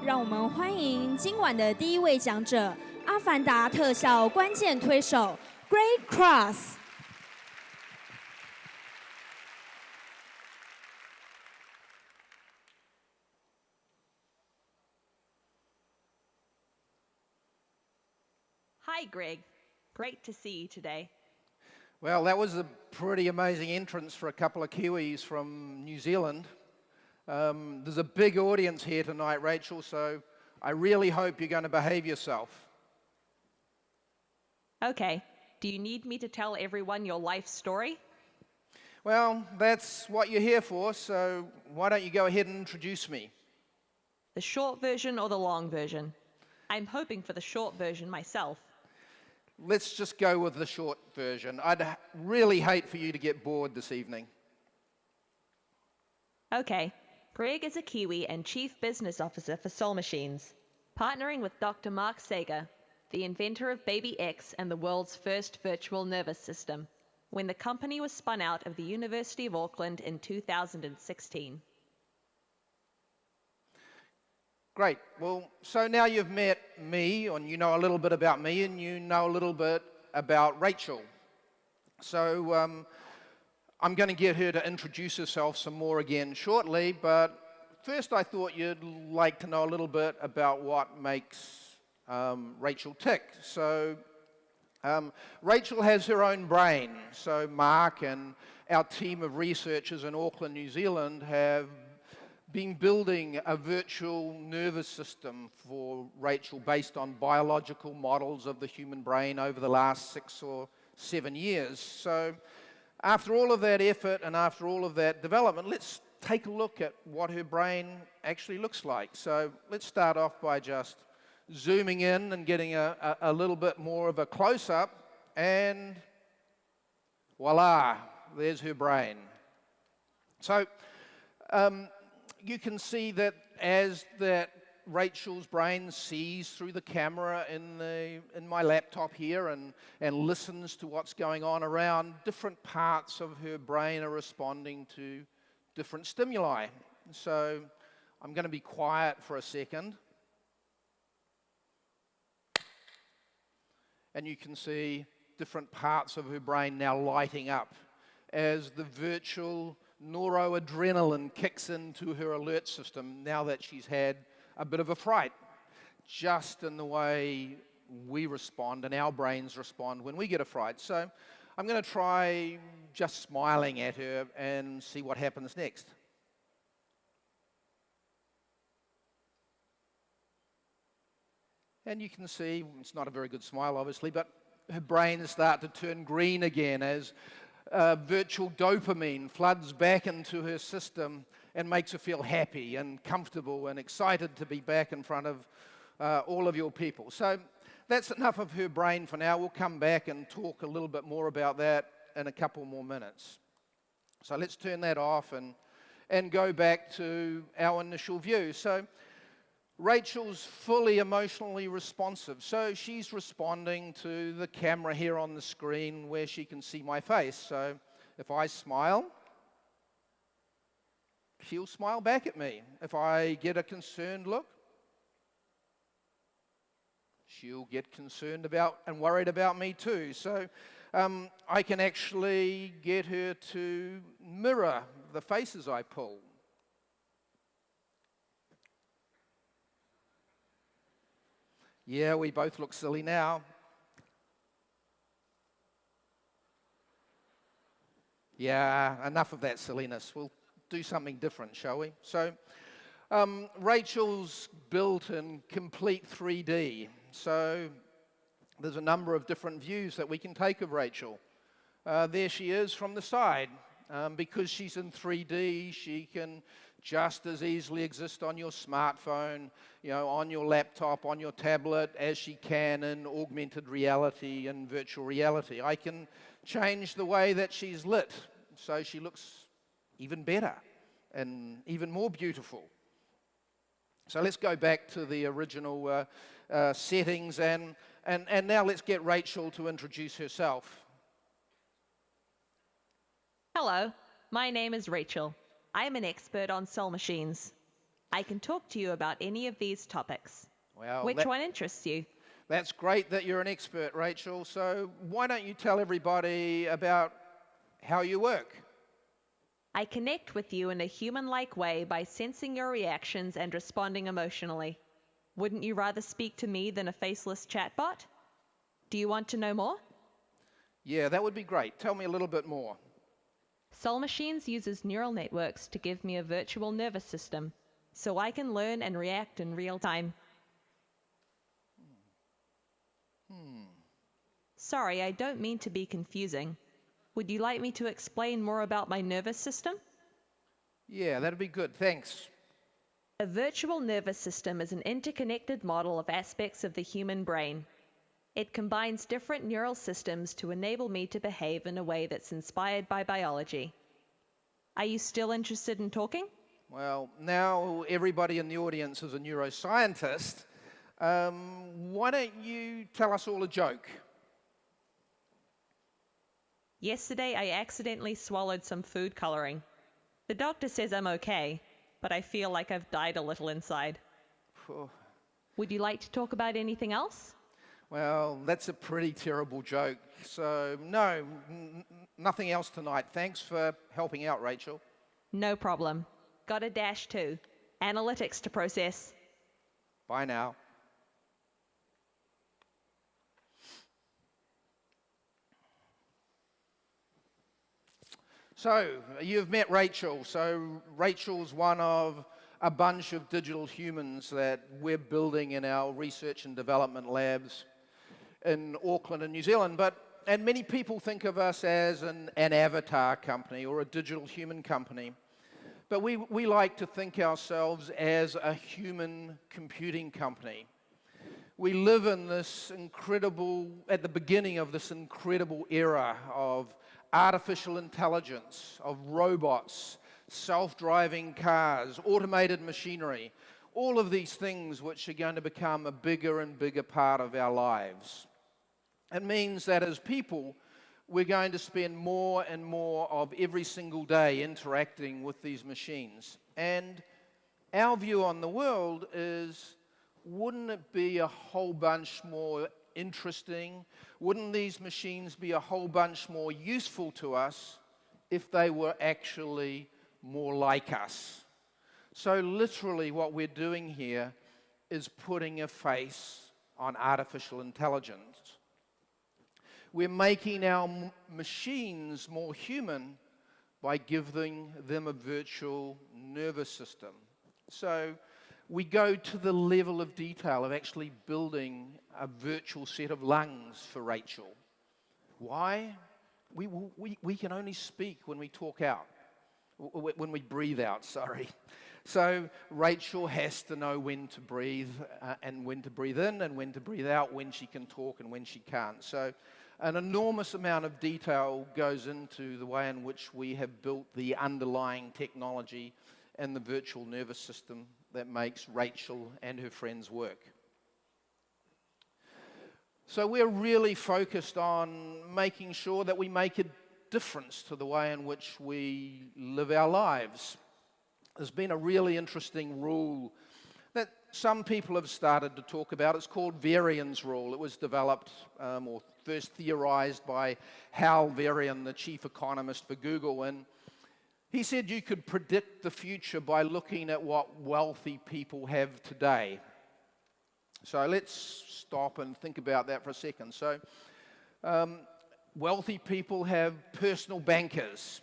让我们欢迎今晚的第一位讲者——阿凡达特效关键推手 Greg Cross。Hi, Greg. Great to see you today. Well, that was a pretty amazing entrance for a couple of Kiwis from New Zealand. There's a big audience here tonight, Rachel, so I really hope you're going to behave yourself. Okay. Do you need me to tell everyone your life story? Well, that's what you're here for, so why don't you go ahead and introduce me? The short version or the long version? I'm hoping for the short version myself. Let's just go with the short version. I'd really hate for you to get bored this evening. Okay. Greg is a Kiwi and Chief Business Officer for Soul Machines, partnering with Dr. Mark Sager, the inventor of Baby X and the world's first virtual nervous system, when the company was spun out of the University of Auckland in 2016. Great. Well, so now you've met me, and you know a little bit about me, and you know a little bit about Rachel. So I'm going to get her to introduce herself some more again shortly, but first I thought you'd like to know a little bit about what makes Rachel tick. So Rachel has her own brain. So Mark and our team of researchers in Auckland, New Zealand have been building a virtual nervous system for Rachel based on biological models of the human brain over the last 6 or 7 years. So after all of that effort and after all of that development, let's take a look at what her brain actually looks like. So let's start off by just zooming in and getting a little bit more of a close-up, and voila, there's her brain. So you can see that as that Rachel's brain sees through the camera in my laptop here and listens to what's going on around, different parts of her brain are responding to different stimuli. So I'm going to be quiet for a second. And you can see different parts of her brain now lighting up as the virtual neuroadrenaline kicks into her alert system now that she's had a bit of a fright, just in the way we respond and our brains respond when we get a fright. So I'm going to try just smiling at her and see what happens next. And you can see, it's not a very good smile obviously, but her brain starts to turn green again as virtual dopamine floods back into her system and makes her feel happy and comfortable and excited to be back in front of all of your people. So that's enough of her brain for now. We'll come back and talk a little bit more about that in a couple more minutes. So let's turn that off and go back to our initial view. So Rachel's fully emotionally responsive, so she's responding to the camera here on the screen where she can see my face. So if I smile, she'll smile back at me. If I get a concerned look, she'll get concerned about and worried about me too. So I can actually get her to mirror the faces I pull. Yeah, we both look silly now. Yeah, enough of that silliness. We'll do something different, shall we? So, Rachel's built in complete 3D. So, there's a number of different views that we can take of Rachel. There she is from the side. Because she's in 3D, she can just as easily exist on your smartphone, on your laptop, on your tablet, as she can in augmented reality and virtual reality. I can change the way that she's lit so she looks even better and even more beautiful. So let's go back to the original settings and now let's get Rachel to introduce herself. Hello, my name is Rachel. I am an expert on Soul Machines. I can talk to you about any of these topics. Well, Which one interests you? that's great that you're an expert, Rachel. So why don't you tell everybody about how you work? I connect with you in a human-like way by sensing your reactions and responding emotionally. Wouldn't you rather speak to me than a faceless chatbot? Do you want to know more? Yeah, that would be great. Tell me a little bit more. Soul Machines uses neural networks to give me a virtual nervous system, so I can learn and react in real time. Sorry, I don't mean to be confusing. Would you like me to explain more about my nervous system? Yeah, that'd be good. Thanks. A virtual nervous system is an interconnected model of aspects of the human brain. It combines different neural systems to enable me to behave in a way that's inspired by biology. Are you still interested in talking? Well, now everybody in the audience is a neuroscientist. Why don't you tell us all a joke? Yesterday, I accidentally swallowed some food coloring. The doctor says I'm okay, but I feel like I've died a little inside. Phew. Would you like to talk about anything else? Well, that's a pretty terrible joke. So, no, nothing else tonight. Thanks for helping out, Rachel. No problem. Got a dash too. Analytics to process. Bye now. So, you've met Rachel. So, Rachel's one of a bunch of digital humans that we're building in our research and development labs in Auckland and New Zealand. And many people think of us as an avatar company or a digital human company. But we like to think ourselves as a human computing company. We live in this at the beginning of this incredible era of artificial intelligence, of robots, self-driving cars, automated machinery, all of these things which are going to become a bigger and bigger part of our lives. It means that as people, we're going to spend more and more of every single day interacting with these machines. And our view on the world is, wouldn't it be a whole bunch more interesting? Wouldn't these machines be a whole bunch more useful to us if they were actually more like us? So literally what we're doing here is putting a face on artificial intelligence. We're making our machines more human by giving them a virtual nervous system. So we go to the level of detail of actually building a virtual set of lungs for Rachel. Why? We can only speak when we talk out, when we breathe out, sorry. So Rachel has to know when to breathe and when to breathe in and when to breathe out, when she can talk and when she can't. So an enormous amount of detail goes into the way in which we have built the underlying technology and the virtual nervous system that makes Rachel and her friends work. So we're really focused on making sure that we make a difference to the way in which we live our lives. There's been a really interesting rule that some people have started to talk about. It's called Variance Rule. It was developed or first theorized by Hal Varian, the chief economist for Google, and he said you could predict the future by looking at what wealthy people have today. So let's stop and think about that for a second. So wealthy people have personal bankers,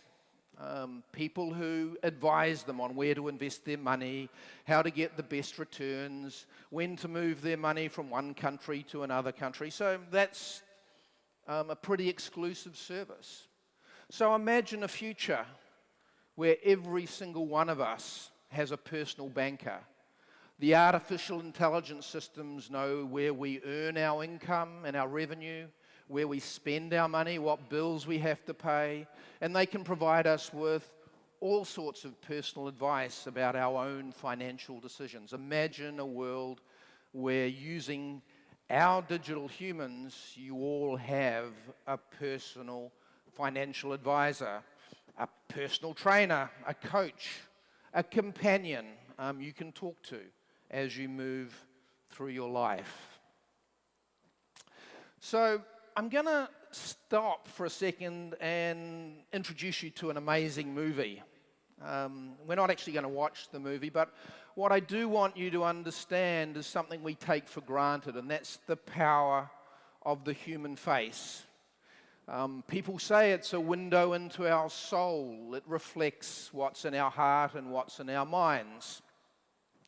people who advise them on where to invest their money, how to get the best returns, when to move their money from one country to another country. So that's a pretty exclusive service. So imagine a future where every single one of us has a personal banker. The artificial intelligence systems know where we earn our income and our revenue, where we spend our money, what bills we have to pay, and they can provide us with all sorts of personal advice about our own financial decisions. Imagine a world where using our digital humans, you all have a personal financial advisor, a personal trainer, a coach, a companion, you can talk to as you move through your life. So I'm going to stop for a second and introduce you to an amazing movie. We're not actually going to watch the movie, but what I do want you to understand is something we take for granted, and that's the power of the human face. People say it's a window into our soul. It reflects what's in our heart and what's in our minds.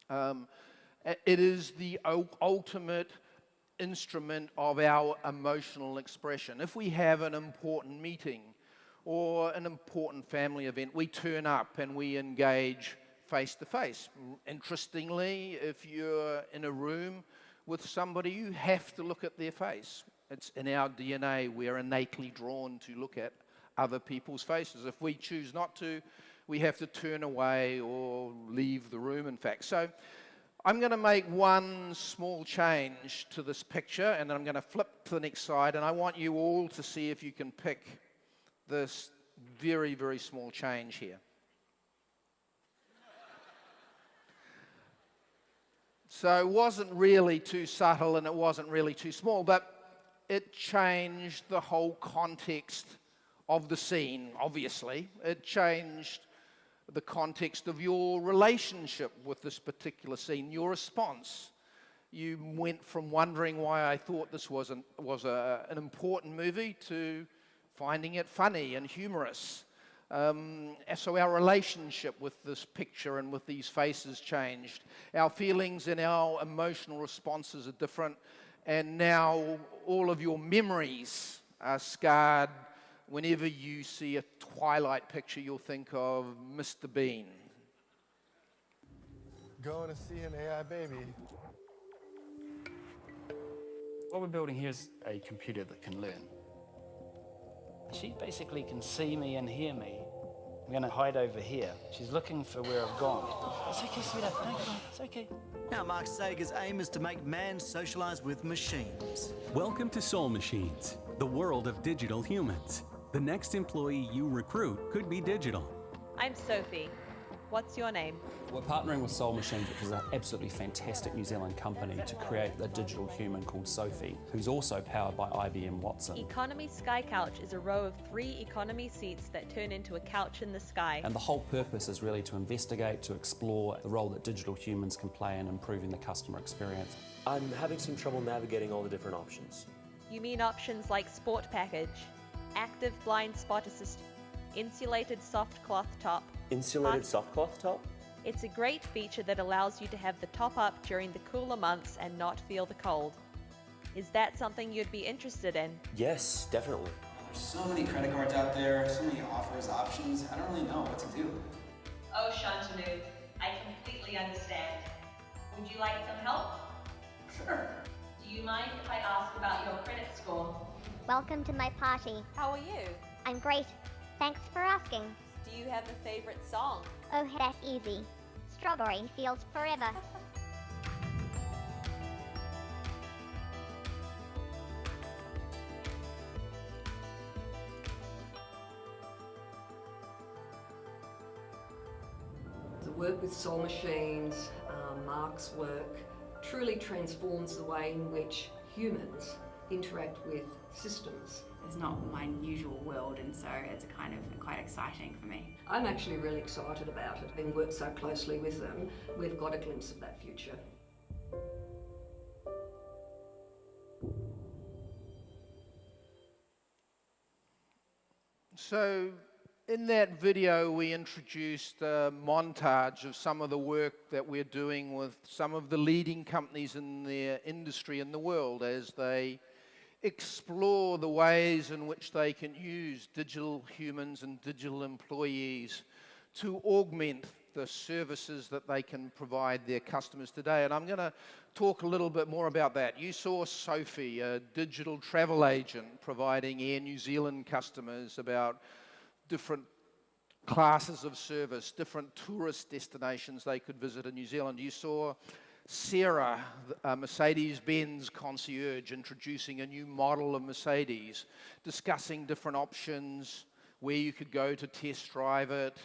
It is the ultimate instrument of our emotional expression. If we have an important meeting or an important family event, we turn up and we engage face to face. Interestingly, if you're in a room with somebody, you have to look at their face. It's in our DNA. We're innately drawn to look at other people's faces. If we choose not to, we have to turn away or leave the room, in fact. So I'm going to make one small change to this picture, and then I'm going to flip to the next slide, and I want you all to see if you can pick this very, very small change here. So it wasn't really too subtle and it wasn't really too small, but it changed the whole context of the scene, obviously. It changed the context of your relationship with this particular scene, your response. You went from wondering why I thought this was an important movie to finding it funny and humorous. So our relationship with this picture and with these faces changed. Our feelings and our emotional responses are different, and now all of your memories are scarred. Whenever you see a Twilight picture, you'll think of Mr. Bean. Going to see an AI baby. What we're building here is a computer that can learn. She basically can see me and hear me. I'm going to hide over here. She's looking for where I've gone. It's okay, sweetheart. No, come on. It's okay. Now, Mark Sager's aim is to make man socialize with machines. Welcome to Soul Machines, the world of digital humans. The next employee you recruit could be digital. I'm Sophie. What's your name? We're partnering with Soul Machines, which is an absolutely fantastic New Zealand company, to create a digital human called Sophie, who's also powered by IBM Watson. Economy Sky Couch is a row of 3 economy seats that turn into a couch in the sky. And the whole purpose is really to investigate, to explore the role that digital humans can play in improving the customer experience. I'm having some trouble navigating all the different options. You mean options like Sport Package, Active Blind Spot Assist, Insulated Soft Cloth Top. Insulated soft cloth top? It's a great feature that allows you to have the top up during the cooler months and not feel the cold. Is that something you'd be interested in? Yes, definitely. There's so many credit cards out there, so many offers, options. I don't really know what to do. Oh, Shantanu, I completely understand. Would you like some help? Sure. Do you mind if I ask about your credit score? Welcome to my party. How are you? I'm great. Thanks for asking. Do you have a favorite song? Oh, that's easy. Strawberry Fields Forever. The work with Soul Machines, Mark's work, truly transforms the way in which humans interact with systems. It's not my usual world, and so it's kind of quite exciting for me. I'm actually really excited about it. Having worked so closely with them, we've got a glimpse of that future. So in that video, we introduced a montage of some of the work that we're doing with some of the leading companies in their industry in the world as they explore the ways in which they can use digital humans and digital employees to augment the services that they can provide their customers today. And I'm going to talk a little bit more about that. You saw Sophie, a digital travel agent, providing Air New Zealand customers about different classes of service, different tourist destinations they could visit in New Zealand. You saw Sarah, a Mercedes-Benz concierge, introducing a new model of Mercedes, discussing different options, where you could go to test drive it,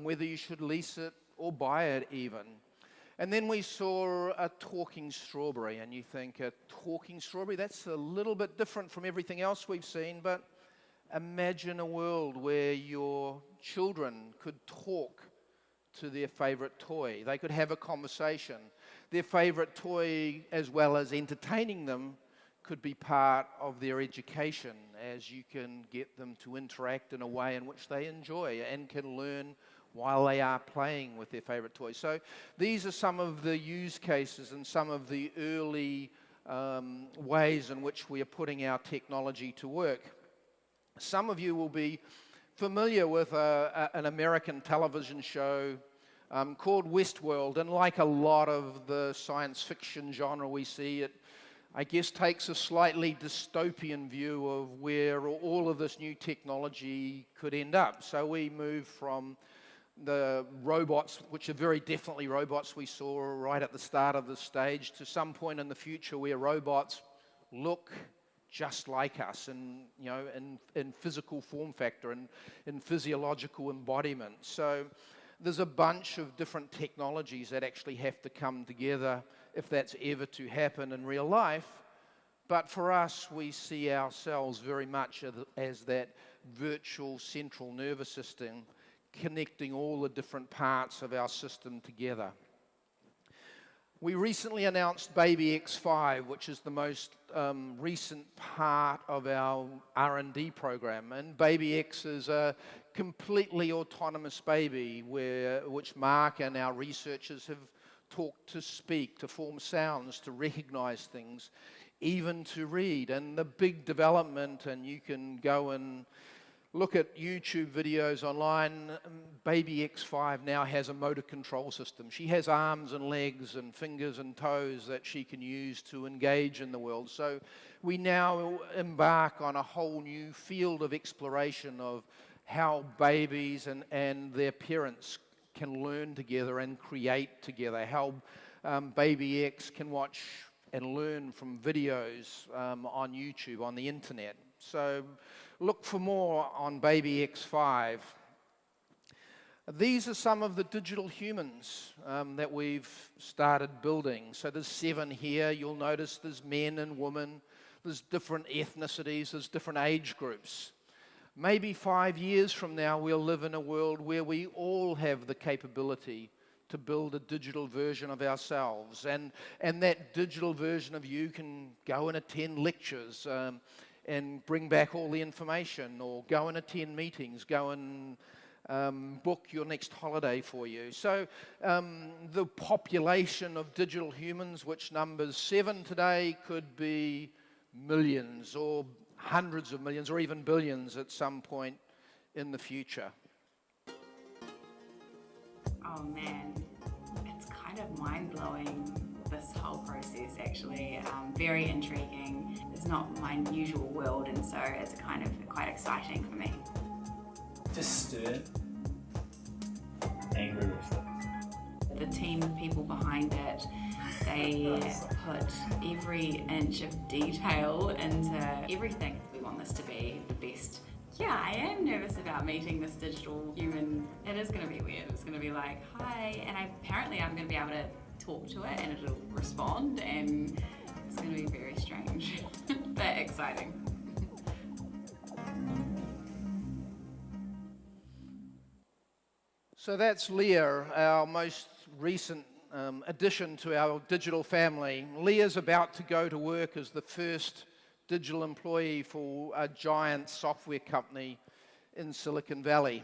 whether you should lease it or buy it even. And then we saw a talking strawberry, and you think, a talking strawberry? That's a little bit different from everything else we've seen, but imagine a world where your children could talk to their favorite toy. They could have a conversation. Their favorite toy, as well as entertaining them, could be part of their education, as you can get them to interact in a way in which they enjoy and can learn while they are playing with their favorite toys. So these are some of the use cases and some of the early ways in which we are putting our technology to work. Some of you will be familiar with an American television show called Westworld, and like a lot of the science fiction genre we see, it, I guess, takes a slightly dystopian view of where all of this new technology could end up. So we move from the robots, which are very definitely robots we saw right at the start of the stage, to some point in the future where robots look just like us, and in physical form factor and in physiological embodiment. So there's a bunch of different technologies that actually have to come together if that's ever to happen in real life. But for us, we see ourselves very much as that virtual central nervous system connecting all the different parts of our system together. We recently announced Baby X5, which is the most recent part of our R&D program. And Baby X is a completely autonomous baby which Mark and our researchers have taught to speak, to form sounds, to recognize things, even to read. And the big development, and you can go and look at YouTube videos online, Baby X5 now has a motor control system. She has arms and legs and fingers and toes that she can use to engage in the world. So we now embark on a whole new field of exploration of how babies and their parents can learn together and create together, how Baby X can watch and learn from videos on YouTube, on the internet. So look for more on Baby X5. These are some of the digital humans that we've started building. So there's 7 here. You'll notice there's men and women. There's different ethnicities. There's different age groups. Maybe 5 years from now, we'll live in a world where we all have the capability to build a digital version of ourselves. And that digital version of you can go and attend lectures and bring back all the information, or go and attend meetings, go and book your next holiday for you. So the population of digital humans, which numbers 7 today, could be millions or hundreds of millions or even billions at some point in the future. Oh man, it's kind of mind-blowing, this whole process actually. Very intriguing. It's not my usual world, and so it's kind of quite exciting for me. Just stirred. Angry with it. The team of people behind it, they put every inch of detail into everything. We want this to be the best. Yeah, I am nervous about meeting this digital human. It is going to be weird. It's going to be like, hi, and apparently I'm going to be able to talk to it and it'll respond, and it's going to be very strange, but exciting. So that's Leah, our most recent addition to our digital family. Leah's about to go to work as the first digital employee for a giant software company in Silicon Valley.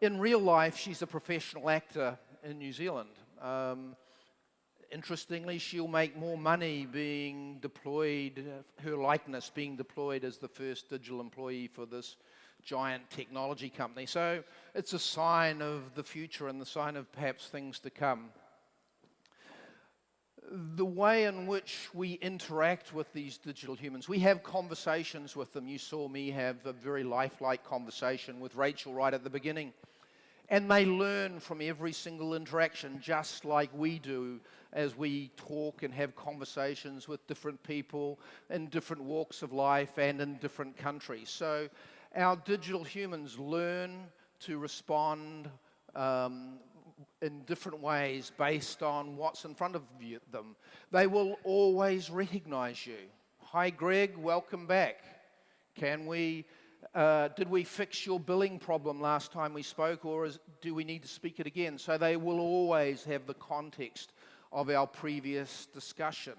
In real life, she's a professional actor in New Zealand. Interestingly, she'll make more money being deployed, her likeness being deployed as the first digital employee for this giant technology company. So it's a sign of the future and the sign of perhaps things to come. The way in which we interact with these digital humans, we have conversations with them. You saw me have a very lifelike conversation with Rachel right at the beginning. And they learn from every single interaction, just like we do as we talk and have conversations with different people in different walks of life and in different countries. So our digital humans learn to respond in different ways based on what's in front of them. They will always recognize you. Hi, Greg, welcome back. Did we fix your billing problem last time we spoke, or do we need to speak it again? So they will always have the context of our previous discussion.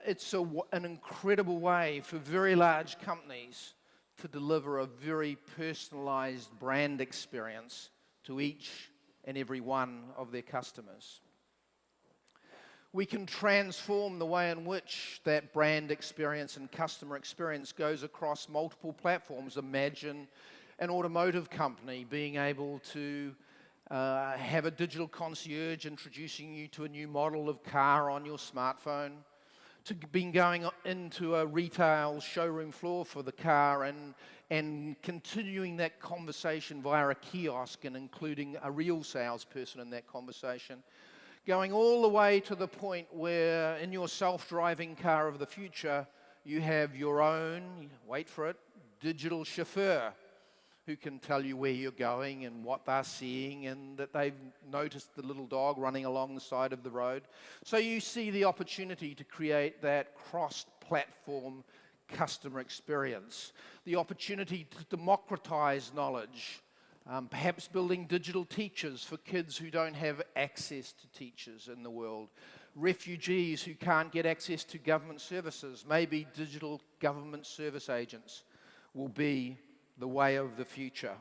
It's an incredible way for very large companies to deliver a very personalized brand experience to each and every one of their customers. We can transform the way in which that brand experience and customer experience goes across multiple platforms. Imagine an automotive company being able to have a digital concierge introducing you to a new model of car on your smartphone, to being going into a retail showroom floor for the car and continuing that conversation via a kiosk and including a real salesperson in that conversation. Going all the way to the point where in your self-driving car of the future, you have your own, wait for it, digital chauffeur who can tell you where you're going and what they're seeing and that they've noticed the little dog running along the side of the road. So you see the opportunity to create that cross-platform customer experience, the opportunity to democratize knowledge, perhaps building digital teachers for kids who don't have access to teachers in the world, refugees who can't get access to government services. Maybe digital government service agents will be the way of the future.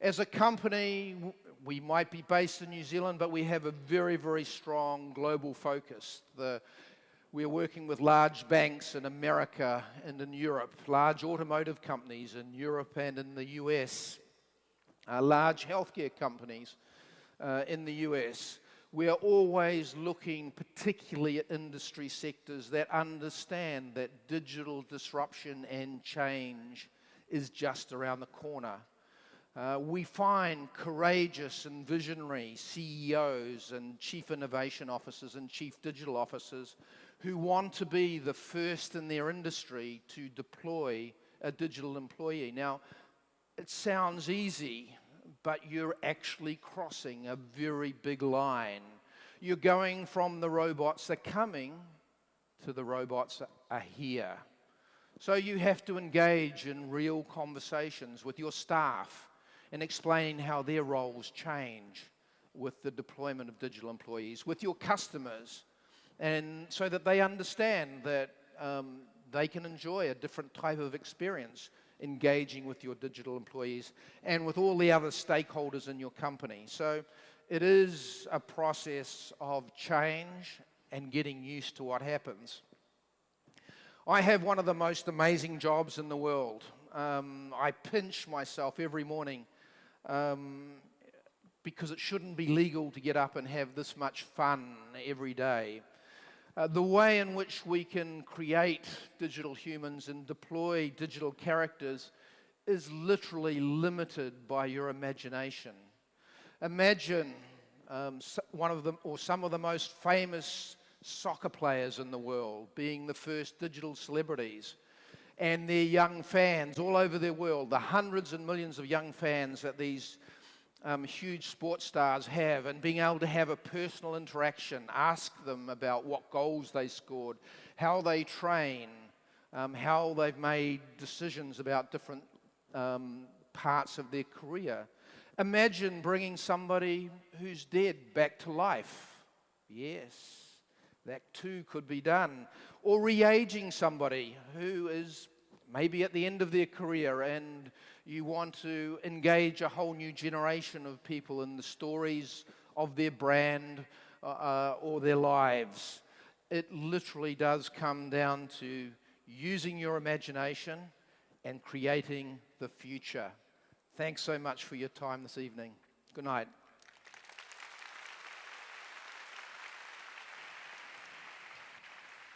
As a company, we might be based in New Zealand, but we have a very, very strong global focus. We're working with large banks in America and in Europe, large automotive companies in Europe and in the US, large healthcare companies in the US. We are always looking particularly at industry sectors that understand that digital disruption and change is just around the corner. We find courageous and visionary CEOs and chief innovation officers and chief digital officers who want to be the first in their industry to deploy a digital employee. Now, it sounds easy, but you're actually crossing a very big line. You're going from the robots that are coming to the robots that are here. So you have to engage in real conversations with your staff and explaining how their roles change with the deployment of digital employees, with your customers, and so that they understand that they can enjoy a different type of experience engaging with your digital employees and with all the other stakeholders in your company. So it is a process of change and getting used to what happens. I have one of the most amazing jobs in the world. I pinch myself every morning because it shouldn't be legal to get up and have this much fun every day. The way in which we can create digital humans and deploy digital characters is literally limited by your imagination. Imagine one of them or some of the most famous soccer players in the world being the first digital celebrities, and their young fans all over the world, the hundreds and millions of young fans that these huge sports stars have, and being able to have a personal interaction, ask them about what goals they scored, how they train, how they've made decisions about different parts of their career. Imagine bringing somebody who's dead back to life. Yes, that too could be done. Or re-aging somebody who is maybe at the end of their career and you want to engage a whole new generation of people in the stories of their brand or their lives. It literally does come down to using your imagination and creating the future. Thanks so much for your time this evening. Good night.